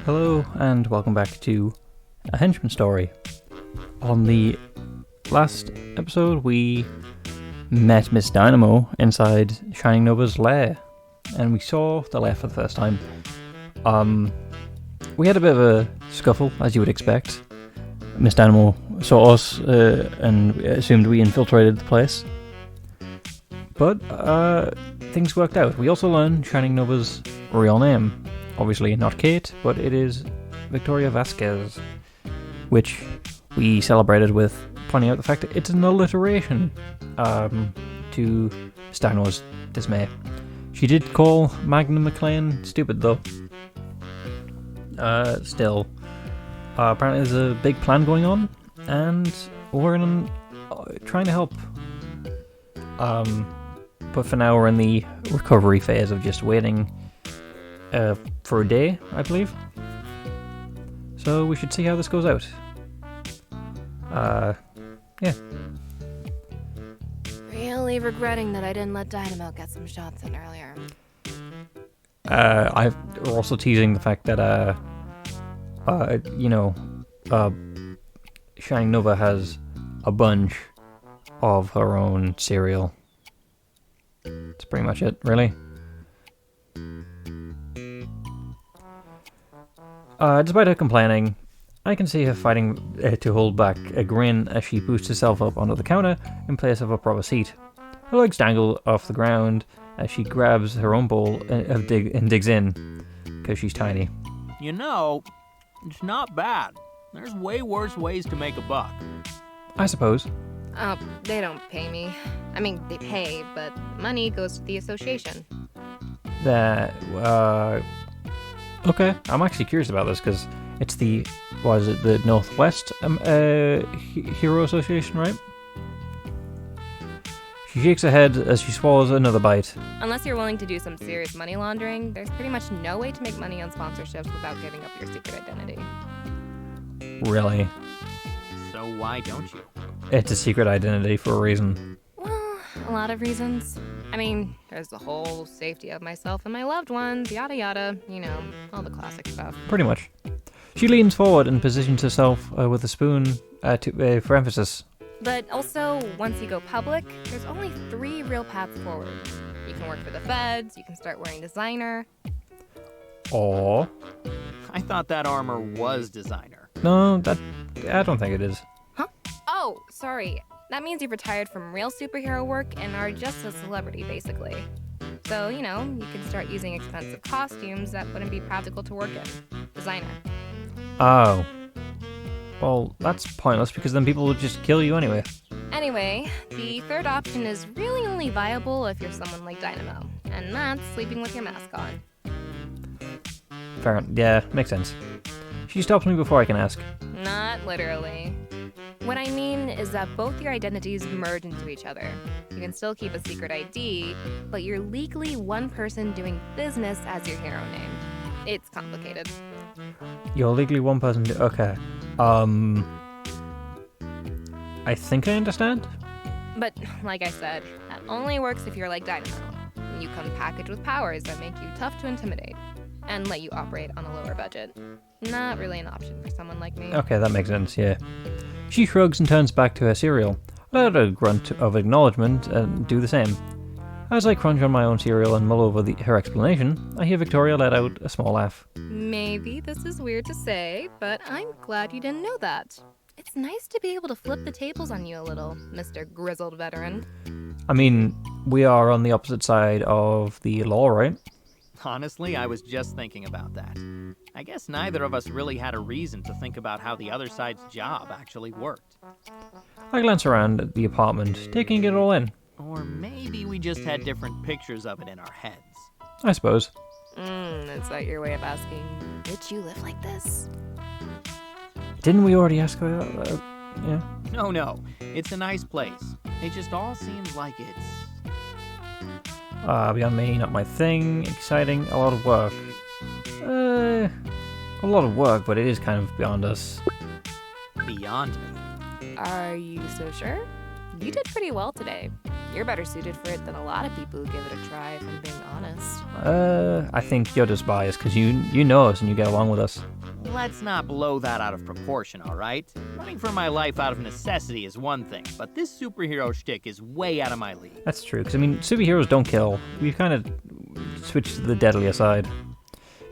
Hello and welcome back to a Henchman story. On the last episode we met Miss Dynamo inside Shining Nova's lair and we saw the lair for the first time. We had a bit of a scuffle, as you would expect. Miss Dynamo saw us and assumed we infiltrated the place. But things worked out. We also learned Shining Nova's real name. Obviously not Kate, but it is Victoria Vasquez, which we celebrated with pointing out the fact that it's an alliteration to Stano's dismay. She did call Magnum McLean stupid though. Still, apparently there's a big plan going on, and we're trying to help. But for now we're in the recovery phase of just waiting for a day, I believe. So we should see how this goes out. Yeah. Really regretting that I didn't let Dynamo get some shots in earlier. We're also teasing the fact that, Shining Nova has a bunch of her own cereal. That's pretty much it, really. Despite her complaining, I can see her fighting to hold back a grin as she boosts herself up onto the counter in place of a proper seat. Her legs dangle off the ground as she grabs her own bowl and digs in, because she's tiny. You know, it's not bad. There's way worse ways to make a buck. I suppose. Oh, they don't pay me. I mean, they pay, but money goes to the association. Okay, I'm actually curious about this because it's the Northwest Hero Association, right? She shakes her head as she swallows another bite. Unless you're willing to do some serious money laundering, there's pretty much no way to make money on sponsorships without giving up your secret identity. Really? So why don't you? It's a secret identity for a reason. Well, a lot of reasons. I mean, there's the whole safety of myself and my loved ones, yada yada, you know, all the classic stuff. Pretty much. She leans forward and positions herself with a spoon for emphasis. But also, once you go public, there's only 3 real paths forward. You can work for the feds, you can start wearing designer. Or... I thought that armor was designer. No, I don't think it is. Huh? Oh, sorry. That means you've retired from real superhero work and are just a celebrity, basically. So, you know, you can start using expensive costumes that wouldn't be practical to work in. Designer. Oh. Well, that's pointless because then people would just kill you anyway. Anyway, the third option is really only viable if you're someone like Dynamo, and that's sleeping with your mask on. Fair enough. Yeah, makes sense. She stops me before I can ask. Not literally. What I mean is that both your identities merge into each other. You can still keep a secret ID, but you're legally one person doing business as your hero name. It's complicated. You're legally one person. Okay. I think I understand. But, like I said, that only works if you're like Dynamo. You come packaged with powers that make you tough to intimidate, and let you operate on a lower budget. Not really an option for someone like me. Okay, that makes sense, yeah. She shrugs and turns back to her cereal. I let a grunt of acknowledgement and do the same. As I crunch on my own cereal and mull over her explanation, I hear Victoria let out a small laugh. Maybe this is weird to say, but I'm glad you didn't know that. It's nice to be able to flip the tables on you a little, Mr. Grizzled Veteran. I mean, we are on the opposite side of the law, right? Honestly, I was just thinking about that. I guess neither of us really had a reason to think about how the other side's job actually worked. I glance around at the apartment, taking it all in. Or maybe we just had different pictures of it in our heads. I suppose. Is that your way of asking, did you live like this? Didn't we already ask her? Yeah. No. It's a nice place. It just all seems like it's... Beyond me, not my thing. Exciting, a lot of work. A lot of work, but it is kind of beyond us. Beyond me. Are you so sure? You did pretty well today. You're better suited for it than a lot of people who give it a try, if I'm being honest. I think you're just biased because you know us and you get along with us. Let's not blow that out of proportion, all right? Running for my life out of necessity is one thing, but this superhero shtick is way out of my league. That's true, because, I mean, superheroes don't kill. We've kind of switched to the deadlier side.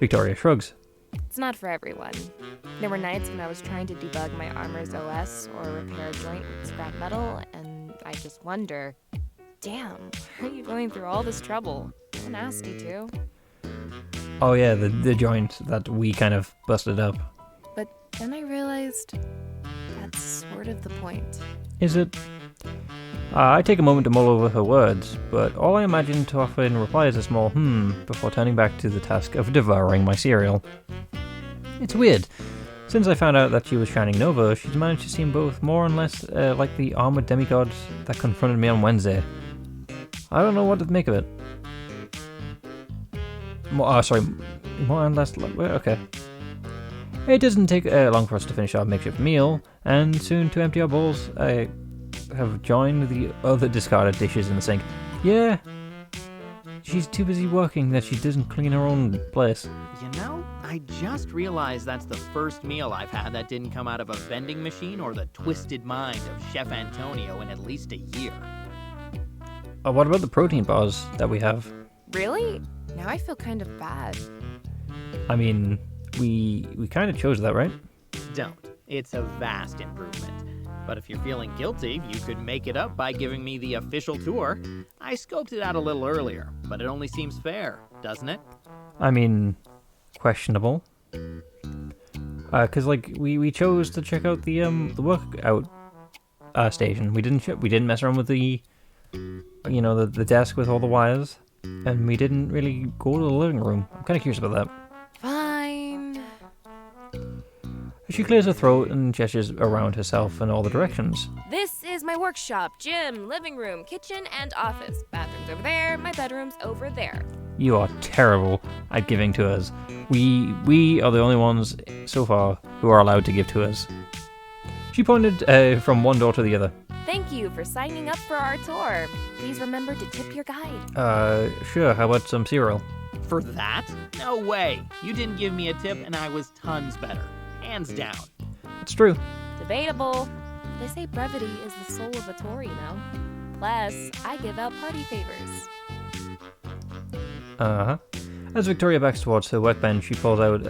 Victoria shrugs. It's not for everyone. There were nights when I was trying to debug my armor's OS or repair a joint with scrap metal, and I just wonder, damn, why are you going through all this trouble? So nasty, too. Oh yeah, the joint that we kind of busted up. But then I realized that's sort of the point. Is it? I take a moment to mull over her words, but all I imagine to offer in reply is a small before turning back to the task of devouring my cereal. It's weird. Since I found out that she was Shining Nova, she's managed to seem both more and less like the armored demigod that confronted me on Wednesday. I don't know what to make of it. More and less. Okay. It doesn't take long for us to finish our makeshift meal, and soon to empty our bowls, I have joined the other discarded dishes in the sink. Yeah, she's too busy working that she doesn't clean her own place. You know, I just realized that's the first meal I've had that didn't come out of a vending machine or the twisted mind of Chef Antonio in at least a year. What about the protein bars that we have? Really? Now I feel kind of bad. I mean, we kind of chose that, right? Don't. It's a vast improvement. But if you're feeling guilty, you could make it up by giving me the official tour. I scoped it out a little earlier, but it only seems fair, doesn't it? I mean, questionable. Cause like we chose to check out the workout station. We didn't mess around with the the desk with all the wires, and we didn't really go to the living room. I'm kind of curious about that. Fine. She clears her throat and gestures around herself in all the directions. This is my workshop, gym, living room, kitchen, and office. Bathroom's over there, my bedroom's over there. You are terrible at giving tours. We are the only ones so far who are allowed to give tours. She pointed from one door to the other. Thank you for signing up for our tour. Please remember to tip your guide. Sure, how about some cereal? For that? No way. You didn't give me a tip and I was tons better. Hands down. It's true. Debatable. They say brevity is the soul of a tour, you know. Plus, I give out party favors. Uh-huh. As Victoria backs towards her workbench, she pulls out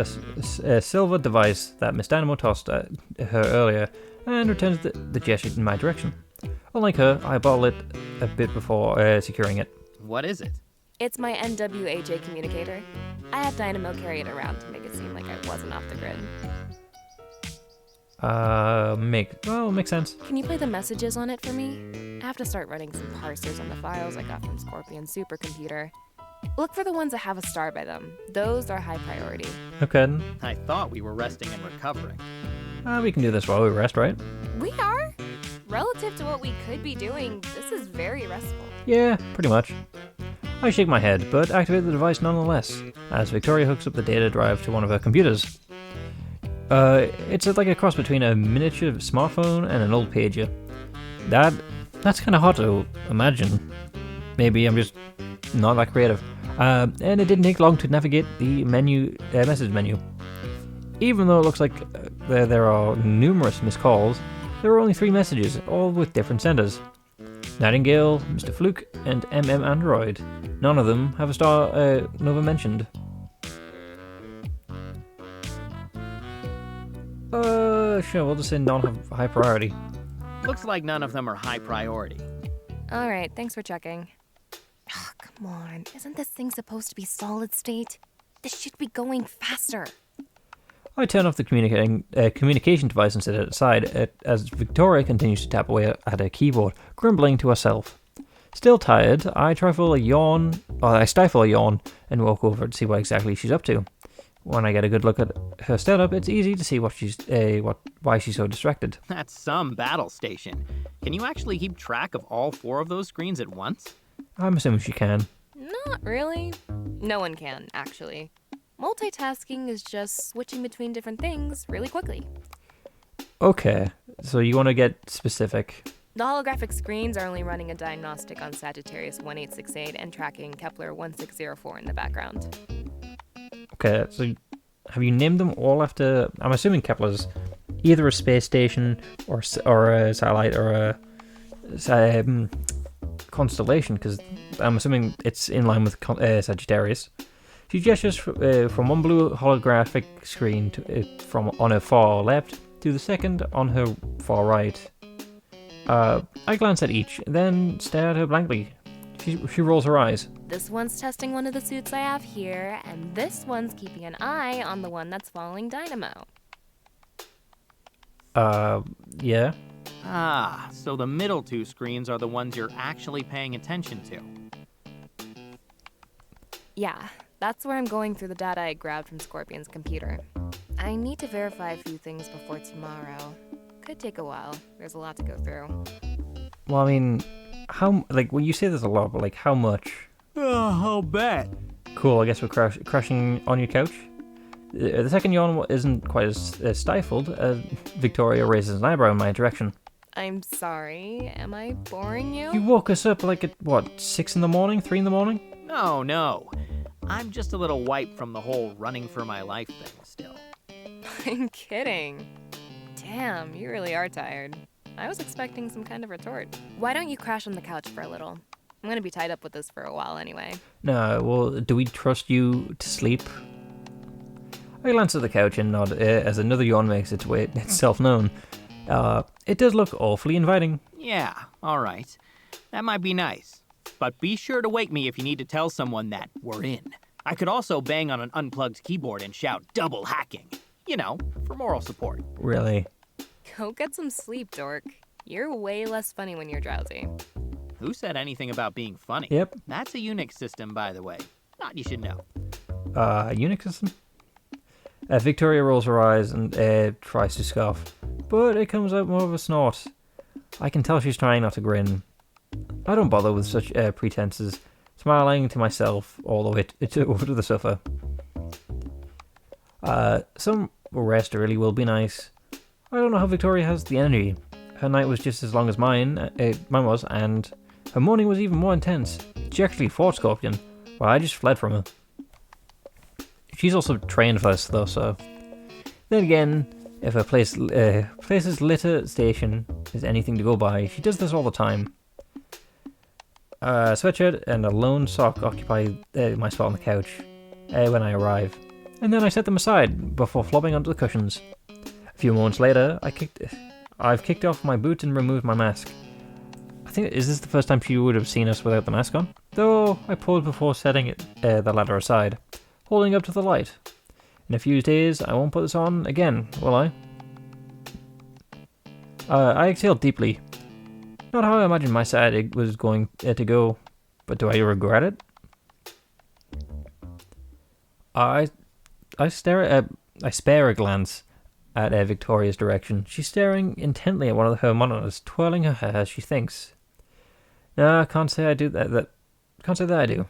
a silver device that Miss Dynamo tossed at her earlier and returns the gesture in my direction. Unlike her, I bottle it a bit before securing it. What is it? It's my NWAJ communicator. I had Dynamo carry it around to make it seem like I wasn't off the grid. Makes sense. Can you play the messages on it for me? I have to start running some parsers on the files I got from Scorpion's supercomputer. Look for the ones that have a star by them. Those are high priority. Okay. I thought we were resting and recovering. We can do this while we rest, right? We are? Relative to what we could be doing, this is very restful. Yeah, pretty much. I shake my head, but activate the device nonetheless, as Victoria hooks up the data drive to one of her computers. It's like a cross between a miniature smartphone and an old pager. That's kind of hard to imagine. Maybe I'm just not that creative. And it didn't take long to navigate the message menu. Even though it looks like there are numerous missed calls, there are only 3 messages, all with different senders. Nightingale, Mr. Fluke, and MM Android. None of them have a star Nova mentioned. Sure, we'll just say none have high priority. Looks like none of them are high priority. All right, thanks for checking. Oh, come on. Isn't this thing supposed to be solid state? This should be going faster. I turn off the communication device and set it aside as Victoria continues to tap away at her keyboard, grumbling to herself. Still tired, I stifle a yawn and walk over to see what exactly she's up to. When I get a good look at her setup, it's easy to see why she's so distracted. That's some battle station. Can you actually keep track of all 4 of those screens at once? I'm assuming she can. Not really. No one can, actually. Multitasking is just switching between different things really quickly. Okay, so you want to get specific. The holographic screens are only running a diagnostic on Sagittarius 1868 and tracking Kepler 1604 in the background. Okay, so have you named them all after... I'm assuming Kepler's either a space station or a satellite or a constellation, because I'm assuming it's in line with Sagittarius. She gestures from one blue holographic screen from on her far left to the second on her far right. I glance at each, then stare at her blankly. She rolls her eyes. This one's testing one of the suits I have here, and this one's keeping an eye on the one that's following Dynamo. Yeah. Ah, so the middle two screens are the ones you're actually paying attention to. Yeah, that's where I'm going through the data I grabbed from Scorpion's computer. I need to verify a few things before tomorrow. Could take a while. There's a lot to go through. Well, I mean, when you say there's a lot, but how much? I'll bet. Cool, I guess we're crashing on your couch. The second yawn isn't quite as stifled. Victoria raises an eyebrow in my direction. I'm sorry, am I boring you? You woke us up at, 6 in the morning, 3 in the morning? No. I'm just a little wiped from the whole running for my life thing still. I'm kidding. Damn, you really are tired. I was expecting some kind of retort. Why don't you crash on the couch for a little? I'm gonna be tied up with this for a while anyway. No, well, do we trust you to sleep? I glance at the couch and nod as another yawn makes its way itself known. It does look awfully inviting. Yeah, alright. That might be nice. But be sure to wake me if you need to tell someone that we're in. I could also bang on an unplugged keyboard and shout double hacking. For moral support. Really? Go get some sleep, dork. You're way less funny when you're drowsy. Who said anything about being funny? Yep. That's a Unix system, by the way. Thought you should know. Unix system? Victoria rolls her eyes and tries to scoff, but it comes out more of a snort. I can tell she's trying not to grin. I don't bother with such pretenses, smiling to myself all the way over to the sofa. Some rest really will be nice. I don't know how Victoria has the energy. Her night was just as long as mine was, and her morning was even more intense. She actually fought Scorpion, while I just fled from her. She's also trained for this, though, so... Then again, if her place's litter station is anything to go by, she does this all the time. A sweatshirt and a lone sock occupy my spot on the couch when I arrive, and then I set them aside before flopping onto the cushions. A few moments later, I've kicked off my boots and removed my mask. Is this the first time she would have seen us without the mask on? Though I paused before setting the ladder aside, holding up to the light. In a few days, I won't put this on again, will I? I exhaled deeply. Not how I imagined my side was going to go, but do I regret it? I spare a glance at Victoria's direction. She's staring intently at one of her monitors, twirling her hair as she thinks. No, I can't say I do that. Can't say that I do. I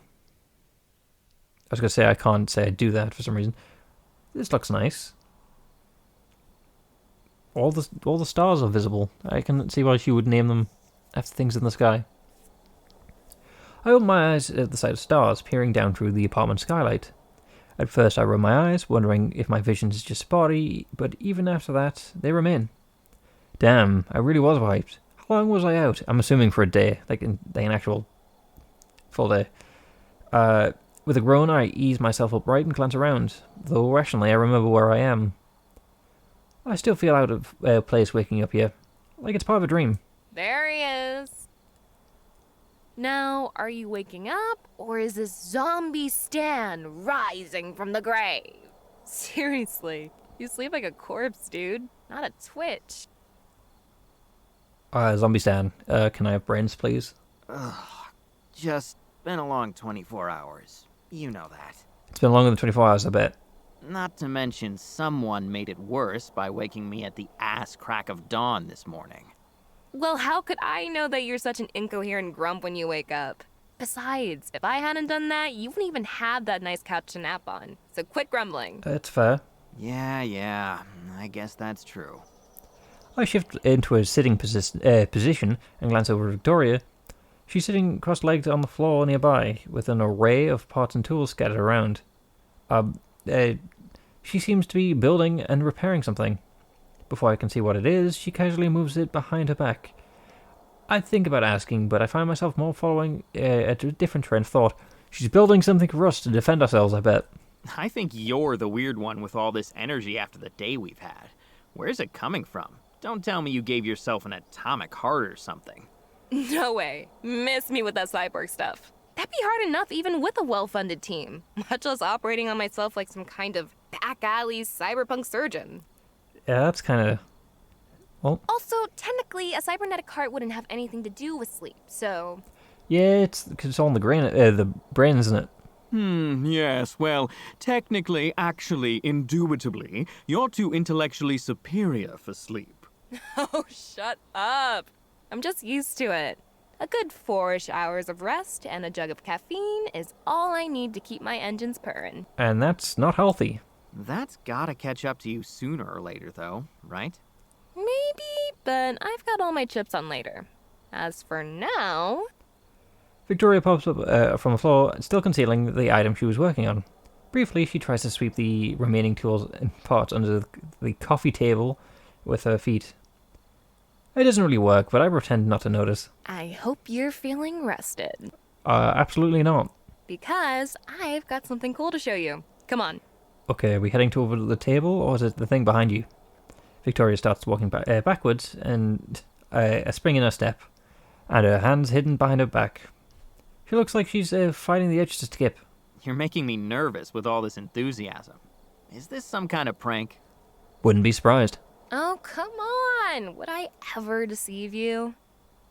was going to say I can't say I do that for some reason. This looks nice. All the stars are visible. I can see why she would name them after things in the sky. I opened my eyes at the sight of stars peering down through the apartment skylight. At first I rubbed my eyes, wondering if my vision is just spotty, but even after that, they remain. Damn, I really was wiped. How long was I out? I'm assuming for a day, like an actual full day. With a groan, I ease myself upright and glance around, though rationally I remember where I am. I still feel out of place waking up here, like it's part of a dream. There he is. Now, are you waking up, or is this zombie Stan rising from the grave? Seriously, you sleep like a corpse, dude, not a twitch. Zombie Stan, can I have brains, please? Just been a long 24 hours. You know that. It's been longer than 24 hours, I bet. Not to mention someone made it worse by waking me at the ass crack of dawn this morning. Well, how could I know that you're such an incoherent grump when you wake up? Besides, if I hadn't done that, you wouldn't even have that nice couch to nap on. So quit grumbling. It's fair. Yeah, I guess that's true. I shift into a sitting position and glance over at Victoria. She's sitting cross-legged on the floor nearby, with an array of parts and tools scattered around. She seems to be building and repairing something. Before I can see what it is, she casually moves it behind her back. I think about asking, but I find myself more following a different train of thought. She's building something for us to defend ourselves, I bet. I think you're the weird one with all this energy after the day we've had. Where's it coming from? Don't tell me you gave yourself an atomic heart or something. No way. Miss me with that cyborg stuff. That'd be hard enough even with a well-funded team, much less operating on myself like some kind of back-alley cyberpunk surgeon. Yeah, that's kind of... Well... Also, technically, a cybernetic heart wouldn't have anything to do with sleep, so... Yeah, it's all in the brain, isn't it? Yes, well, technically, actually, indubitably, you're too intellectually superior for sleep. Oh, shut up. I'm just used to it. A good 4-ish hours of rest and a jug of caffeine is all I need to keep my engines purring. And that's not healthy. That's gotta catch up to you sooner or later, though, right? Maybe, but I've got all my chips on later. As for now... Victoria pops up from the floor, still concealing the item she was working on. Briefly, she tries to sweep the remaining tools and parts under the coffee table with her feet. It doesn't really work, but I pretend not to notice. I hope you're feeling rested. Absolutely not. Because I've got something cool to show you. Come on. Okay, are we heading over to the table, or is it the thing behind you? Victoria starts walking backwards, and a spring in her step, and her hands hidden behind her back. She looks like she's fighting the urge to skip. You're making me nervous with all this enthusiasm. Is this some kind of prank? Wouldn't be surprised. Oh, come on. Would I ever deceive you?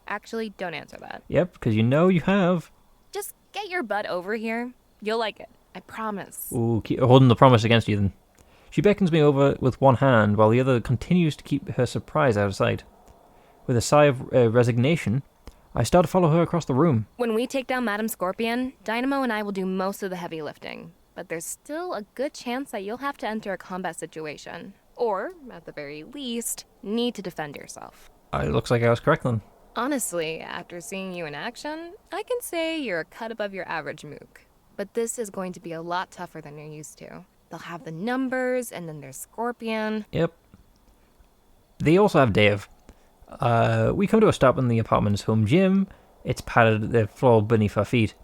Actually, don't answer that. Yep, because you know you have. Just get your butt over here. You'll like it. I promise. Ooh, keep holding the promise against you then. She beckons me over with one hand while the other continues to keep her surprise out of sight. With a sigh of resignation, I start to follow her across the room. When we take down Madam Scorpion, Dynamo and I will do most of the heavy lifting. But there's still a good chance that you'll have to enter a combat situation. Or, at the very least, need to defend yourself. It looks like I was correct then. Honestly, after seeing you in action, I can say you're a cut above your average mook. But this is going to be a lot tougher than you're used to. They'll have the numbers, and then there's Scorpion. Yep. They also have Dave. We come to a stop in the apartment's home gym. It's padded the floor beneath our feet.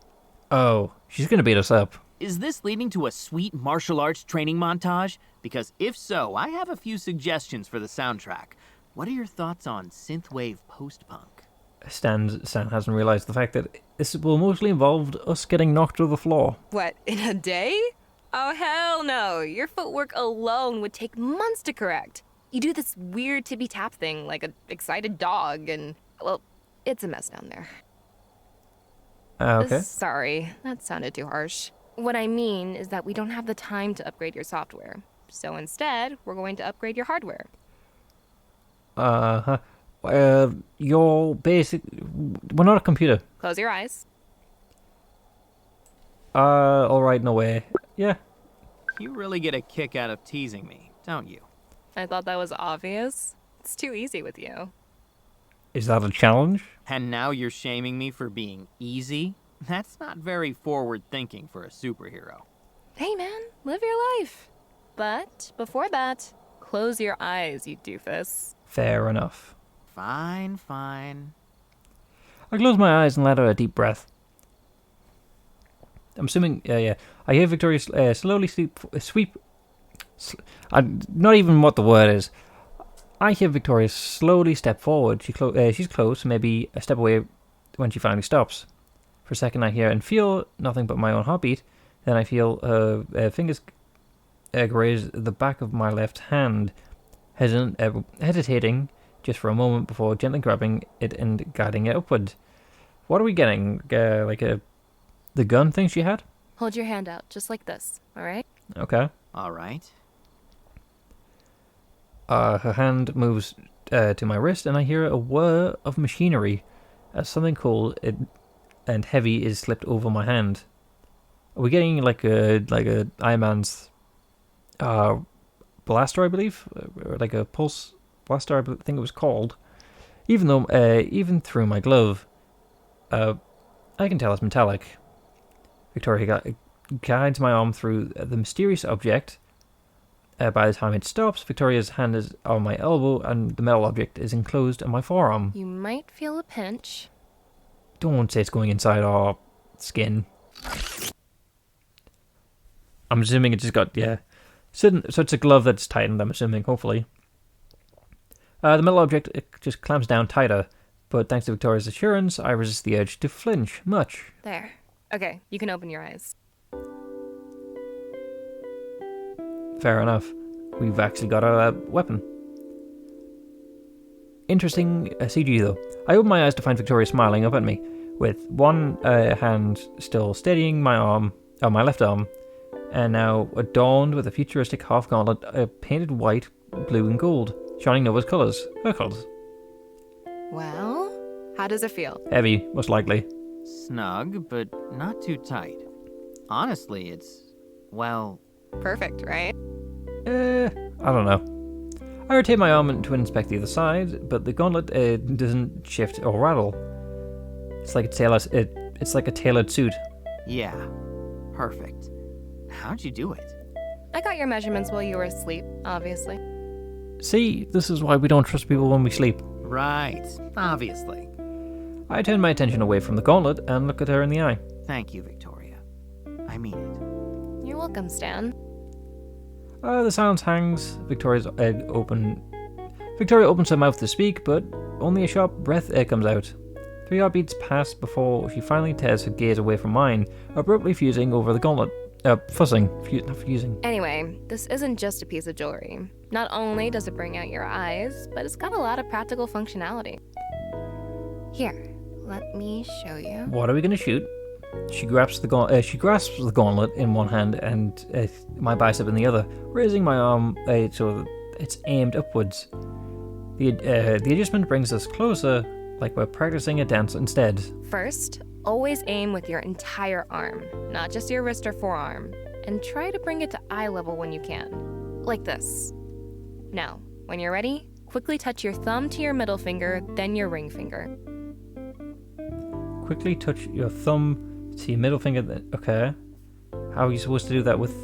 Oh, she's gonna beat us up. Is this leading to a sweet martial arts training montage? Because if so, I have a few suggestions for the soundtrack. What are your thoughts on synthwave post-punk? Stan hasn't realized the fact that this will mostly involve us getting knocked to the floor. What, in a day? Oh, hell no. Your footwork alone would take months to correct. You do this weird tippy-tap thing like an excited dog, and, well, it's a mess down there. Okay. Sorry, that sounded too harsh. What I mean is that we don't have the time to upgrade your software. So instead, we're going to upgrade your hardware. Your basic... We're not a computer. Close your eyes. Alright, no way. Yeah. You really get a kick out of teasing me, don't you? I thought that was obvious. It's too easy with you. Is that a challenge? And now you're shaming me for being easy? That's not very forward-thinking for a superhero. Hey man, live your life. But before that, close your eyes, you doofus. Fair enough. Fine, fine. I close my eyes and let out a deep breath. I'm assuming, yeah. I hear Victoria slowly sweep... not even what the word is. I hear Victoria slowly step forward. She's close, maybe a step away when she finally stops. For a second I hear and feel nothing but my own heartbeat. Then I feel her fingers graze the back of my left hand, hesitating just for a moment before gently grabbing it and guiding it upward. What are we getting? The gun thing she had? Hold your hand out, just like this, alright? Okay. All right. Her hand moves to my wrist, and I hear a whir of machinery as something cool and heavy is slipped over my hand. Are we getting like a Iron Man's blaster, I believe, or like a pulse blaster, I think it was called. Even through my glove, I can tell it's metallic. Victoria guides my arm through the mysterious object. By the time it stops, Victoria's hand is on my elbow and the metal object is enclosed in my forearm. You might feel a pinch. Don't say it's going inside our skin. I'm assuming it just got, yeah. So it's a glove that's tightened, I'm assuming, hopefully. The metal object, it just clamps down tighter, but thanks to Victoria's assurance, I resist the urge to flinch much. There. Okay, you can open your eyes. Fair enough. We've actually got a weapon. Interesting CG though. I open my eyes to find Victoria smiling up at me, with one hand still steadying my arm, my left arm, and now adorned with a futuristic half gauntlet painted white, blue, and gold, shining Nova's colours. Her colours. Well, how does it feel? Heavy, most likely. Snug, but not too tight. Honestly, it's, well... Perfect, right? I don't know. I rotate my arm to inspect the other side, but the gauntlet doesn't shift or rattle. It's like a tailored suit. Yeah, perfect. How'd you do it? I got your measurements while you were asleep, obviously. See, this is why we don't trust people when we sleep. Right, obviously. I turn my attention away from the gauntlet and look at her in the eye. Thank you, Victoria. I mean it. You're welcome, Stan. The silence hangs. Victoria opens her mouth to speak, but only a sharp breath comes out. 3 heartbeats pass before she finally tears her gaze away from mine, abruptly fusing over the gauntlet. Not fusing. Anyway, this isn't just a piece of jewelry. Not only does it bring out your eyes, but it's got a lot of practical functionality. Here, let me show you. What are we gonna shoot? She grasps the gauntlet in one hand and my bicep in the other, raising my arm so it's aimed upwards. The adjustment brings us closer, like we're practicing a dance instead. First, always aim with your entire arm, not just your wrist or forearm, and try to bring it to eye level when you can. Like this. Now, when you're ready, quickly touch your thumb to your middle finger, then your ring finger. Quickly touch your thumb to your middle finger. Okay. How are you supposed to do that with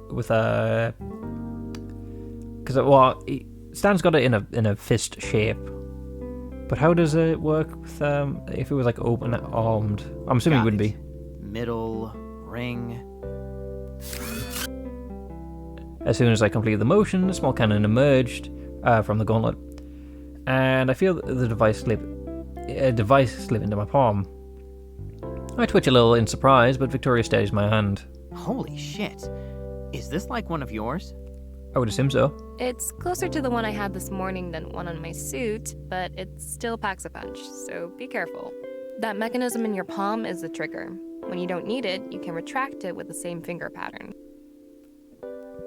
because Stan's got it in a fist shape. But how does it work with if it was like open armed? I'm assuming it wouldn't be. Middle ring. As soon as I completed the motion, a small cannon emerged from the gauntlet, and I feel the device slip into my palm. I twitch a little in surprise, but Victoria steadies my hand. Holy shit. Is this like one of yours? I would assume so. It's closer to the one I had this morning than one on my suit, but it still packs a punch, so be careful. That mechanism in your palm is the trigger. When you don't need it, you can retract it with the same finger pattern.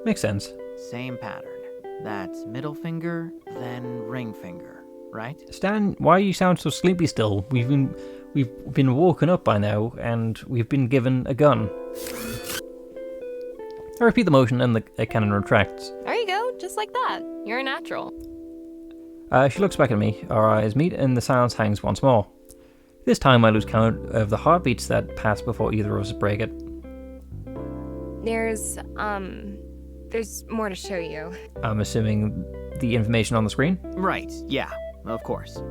Makes sense. Same pattern. That's middle finger, then ring finger, right? Stan, why you sound so sleepy still? We've been woken up by now, and we've been given a gun. I repeat the motion, and the cannon retracts. There you go, just like that. You're a natural. She looks back at me. Our eyes meet, and the silence hangs once more. This time, I lose count of the heartbeats that pass before either of us break it. There's more to show you. I'm assuming the information on the screen? Right, yeah, of course.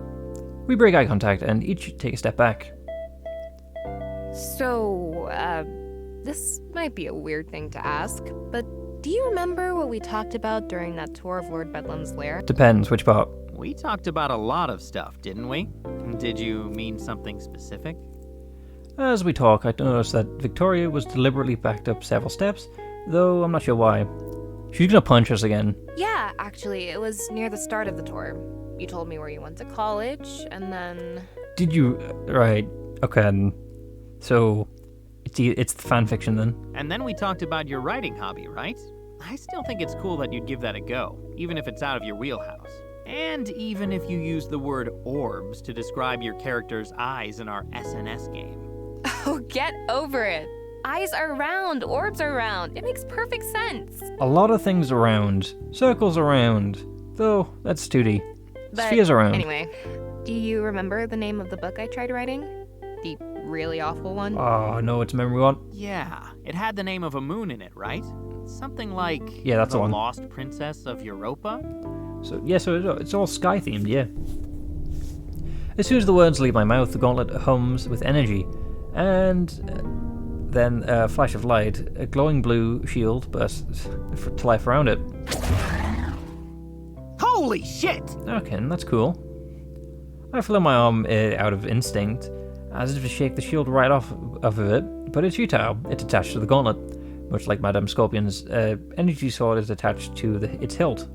We break eye contact and each take a step back. So, this might be a weird thing to ask, but do you remember what we talked about during that tour of Lord Bedlum's lair? Depends, which part? We talked about a lot of stuff, didn't we? Did you mean something specific? As we talk, I notice that Victoria was deliberately backed up several steps, though I'm not sure why. She's gonna punch us again. Yeah, actually, it was near the start of the tour. You told me where you went to college, and then... Did you? Right. Okay. So, it's the fan fiction then. And then we talked about your writing hobby, right? I still think it's cool that you'd give that a go, even if it's out of your wheelhouse. And even if you use the word orbs to describe your character's eyes in our SNS game. Oh, get over it. Eyes are round, orbs are round. It makes perfect sense. A lot of things around. Circles around. Though, that's 2D. But Spheres around. anyway, do you remember the name of the book I tried writing? The really awful one? Oh, no, it's a memory one. Yeah, it had the name of a moon in it, right? Something like Yeah, that's the the one. Lost Princess of Europa? So it's all sky themed, yeah. As soon as the words leave my mouth, the gauntlet hums with energy, and then a flash of light, a glowing blue shield bursts to life around it. Holy shit! Okay, that's cool. I fling my arm out of instinct, as if to shake the shield right off of it, but it's futile. It's attached to the gauntlet, much like Madame Scorpion's energy sword is attached to its hilt.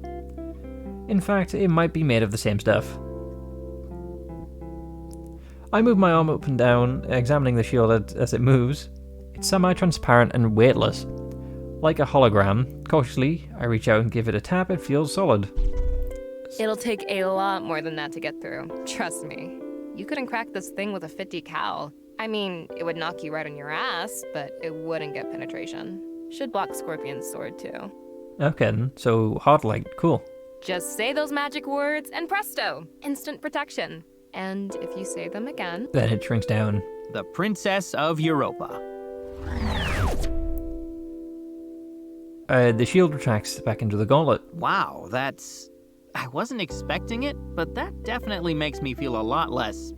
In fact, it might be made of the same stuff. I move my arm up and down, examining the shield as it moves. It's semi-transparent and weightless. Like a hologram, cautiously, I reach out and give it a tap. It feels solid. It'll take a lot more than that to get through. Trust me. You couldn't crack this thing with a 50 cal. I mean, it would knock you right on your ass, but it wouldn't get penetration. Should block Scorpion's sword, too. Okay, so hard light, cool. Just say those magic words, and presto! Instant protection. And if you say them again... Then it shrinks down. The Princess of Europa. The shield retracts back into the gauntlet. Wow, that's... I wasn't expecting it, but that definitely makes me feel a lot less,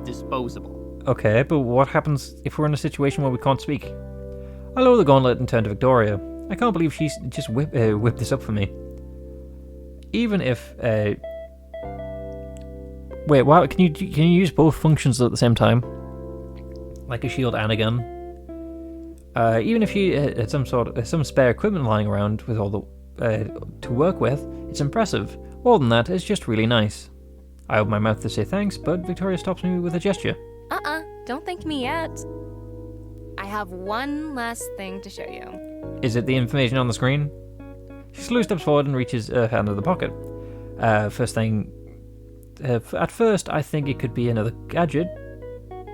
disposable. Okay, but what happens if we're in a situation where we can't speak? I lower the gauntlet and turn to Victoria. I can't believe she's just whipped this up for me. Even if... Wait, wow, can you use both functions at the same time? Like a shield and a gun? Even if you had some spare equipment lying around with all the to work with, it's impressive. More than that, it's just really nice. I open my mouth to say thanks, but Victoria stops me with a gesture. Don't thank me yet. I have one last thing to show you. Is it the information on the screen? She slowly steps forward and reaches her hand in the pocket. At first, I think it could be another gadget.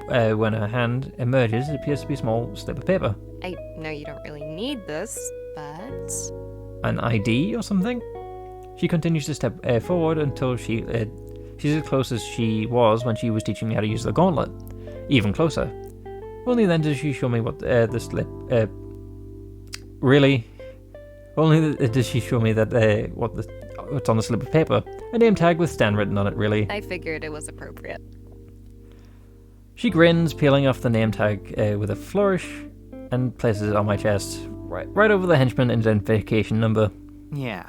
When her hand emerges, it appears to be a small slip of paper. I know you don't really need this, but... An ID or something? She continues to step forward until she's as close as she was when she was teaching me how to use the gauntlet. Even closer. Only then does she show me what the slip... really? Only does she show me that what's on the slip of paper. A name tag with Stan written on it, really. I figured it was appropriate. She grins, peeling off the name tag with a flourish, and places it on my chest, right over the Henchman identification number. Yeah,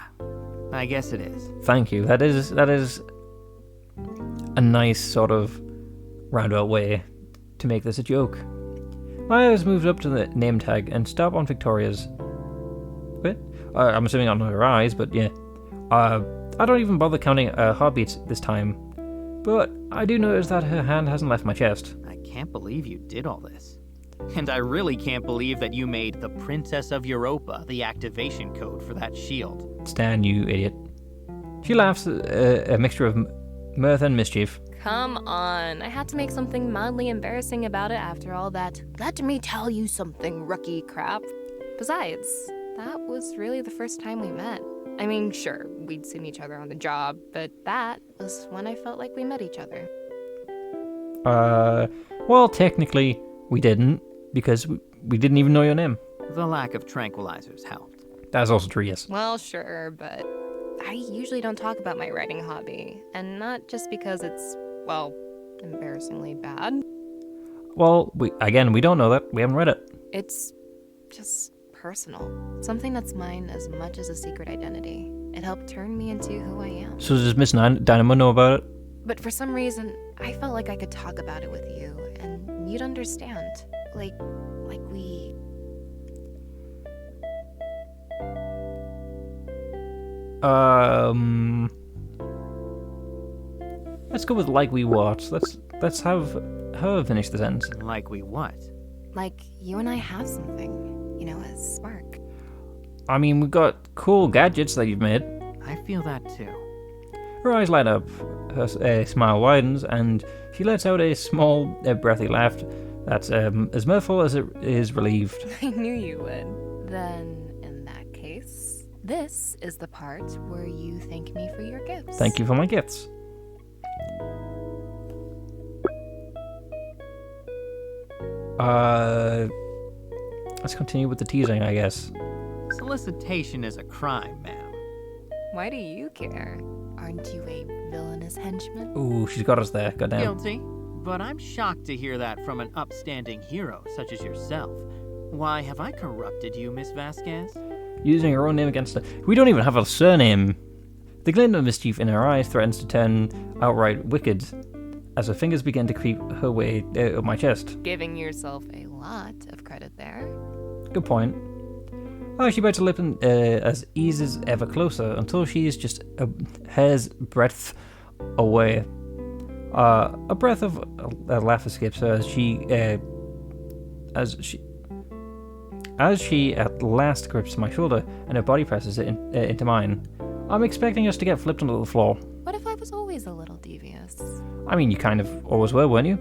I guess it is. Thank you. That is a nice sort of roundabout way to make this a joke. My eyes moved up to the name tag and stop on Victoria's. Wait, I'm assuming on her eyes, but yeah. I don't even bother counting heartbeats this time, but I do notice that her hand hasn't left my chest. I can't believe you did all this. And I really can't believe that you made the Princess of Europa the activation code for that shield. Stan, you idiot. She laughs, a mixture of mirth and mischief. Come on, I had to make something mildly embarrassing about it after all that "let me tell you something" rookie crap. Besides, that was really the first time we met. I mean, sure, we'd seen each other on the job, but that was when I felt like we met each other. Well, technically, we didn't, because we didn't even know your name. The lack of tranquilizers helped. That's also true, yes. Well, sure, but I usually don't talk about my writing hobby, and not just because it's, well, embarrassingly bad. Well, we don't know that. We haven't read it. It's just personal. Something that's mine as much as a secret identity. It helped turn me into who I am. So does Miss Dynamo know about it? But for some reason, I felt like I could talk about it with you, and you'd understand. Like we... Let's go with like we what. Let's have her finish the sentence. Like we what? Like you and I have something. A spark. I mean, we've got cool gadgets that you've made. I feel that too. Her eyes light up, her smile widens, and she lets out a small, breathy laugh that's as mirthful as it is relieved. I knew you would. Then, in that case, This is the part where you thank me for your gifts. Thank you for my gifts. Let's continue with the teasing, I guess. Solicitation is a crime, ma'am. Why do you care? Aren't you a villainous henchman? Ooh, she's got us there. Goddamn. Guilty. But I'm shocked to hear that from an upstanding hero such as yourself. Why, have I corrupted you, Miss Vasquez? Using her own name against her. We don't even have a surname. The glint of mischief in her eyes threatens to turn outright wicked as her fingers begin to creep her way up my chest. Giving yourself a lot of credit there. Good point. Oh, she bites her lip and as eases ever closer until she is just a hair's breadth away. A breath of a laugh escapes her as she at last grips my shoulder and her body presses it into mine. I'm expecting us to get flipped onto the floor. What if I was always a little devious? I mean, you kind of always were, weren't you?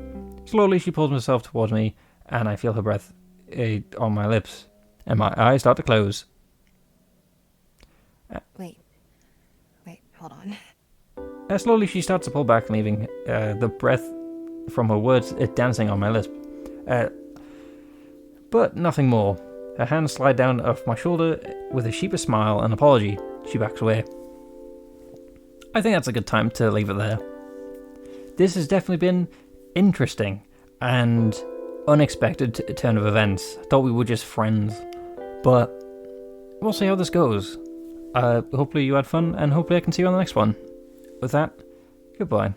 Slowly, she pulls herself towards me, and I feel her breath on my lips, and my eyes start to close. Wait, hold on. Slowly, she starts to pull back, leaving the breath from her words dancing on my lips. But nothing more. Her hands slide down off my shoulder with a sheepish smile and apology. She backs away. I think that's a good time to leave it there. This has definitely been interesting and unexpected turn of events. I thought we were just friends, but we'll see how this goes. Hopefully you had fun, and hopefully I can see you on the next one. With that, goodbye.